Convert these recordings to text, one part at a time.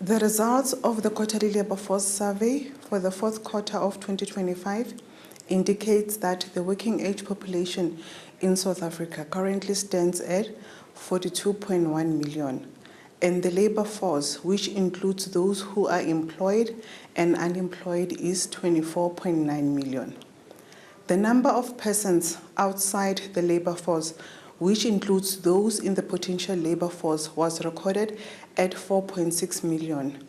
The results of the quarterly labor force survey for the fourth quarter of 2025 indicates that the working age population in South Africa currently stands at 42.1 million, and the labor force, which includes those who are employed and unemployed, is 24.9 million. The number of persons outside the labor force, which includes those in the potential labor force, was recorded at 4.6 million,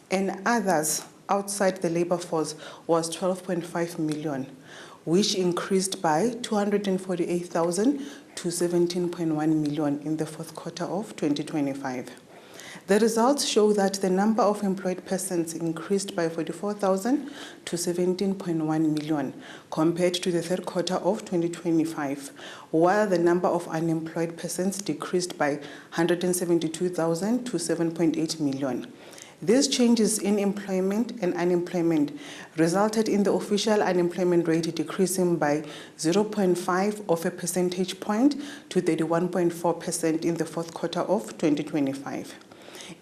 and others outside the labor force was 12.5 million, which increased by 248,000 to 17.1 million in the fourth quarter of 2025. The results show that the number of employed persons increased by 44,000 to 17.1 million compared to the third quarter of 2025, while the number of unemployed persons decreased by 172,000 to 7.8 million. These changes in employment and unemployment resulted in the official unemployment rate decreasing by 0.5 of a percentage point to 31.4% in the fourth quarter of 2025.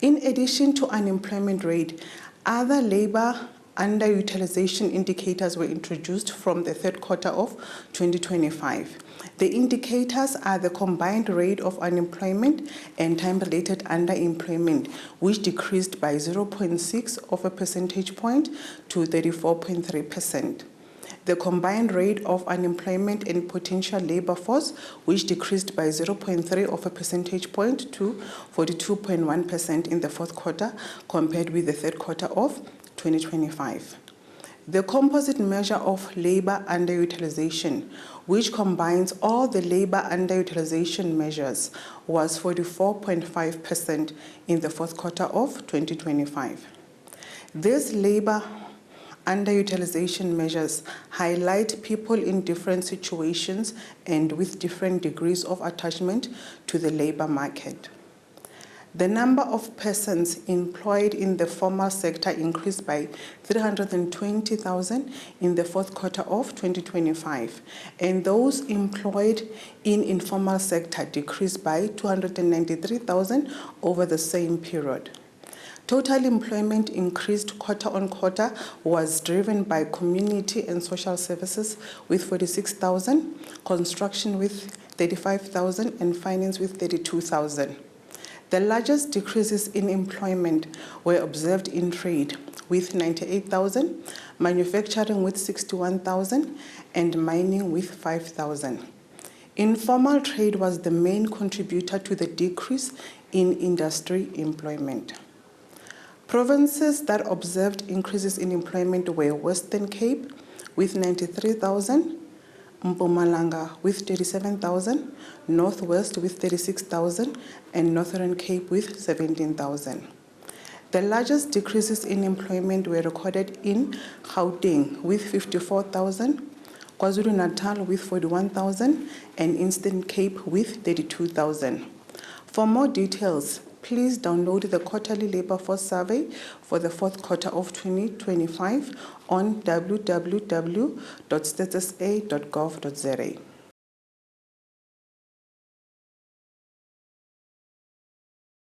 In addition to unemployment rate, other labor underutilization indicators were introduced from the third quarter of 2025. The indicators are the combined rate of unemployment and time-related underemployment, which decreased by 0.6 of a percentage point to 34.3%. The combined rate of unemployment and potential labor force, which decreased by 0.3 of a percentage point to 42.1% in the fourth quarter compared with the third quarter of 2025. The composite measure of labor underutilization, which combines all the labor underutilization measures, was 44.5% in the fourth quarter of 2025. This labor underutilization measures highlight people in different situations and with different degrees of attachment to the labor market. The number of persons employed in the formal sector increased by 320,000 in the fourth quarter of 2025, and those employed in informal sector decreased by 293,000 over the same period. Total employment increased quarter on quarter was driven by community and social services with 46,000, construction with 35,000, and finance with 32,000. The largest decreases in employment were observed in trade with 98,000, manufacturing with 61,000, and mining with 5,000. Informal trade was the main contributor to the decrease in industry employment. Provinces that observed increases in employment were Western Cape with 93,000, Mpumalanga with 37,000, Northwest with 36,000, and Northern Cape with 17,000. The largest decreases in employment were recorded in Gauteng with 54,000, KwaZulu-Natal with 41,000, and Eastern Cape with 32,000. For more details, please download the quarterly labor force survey for the fourth quarter of 2025 on www.statsa.gov.za.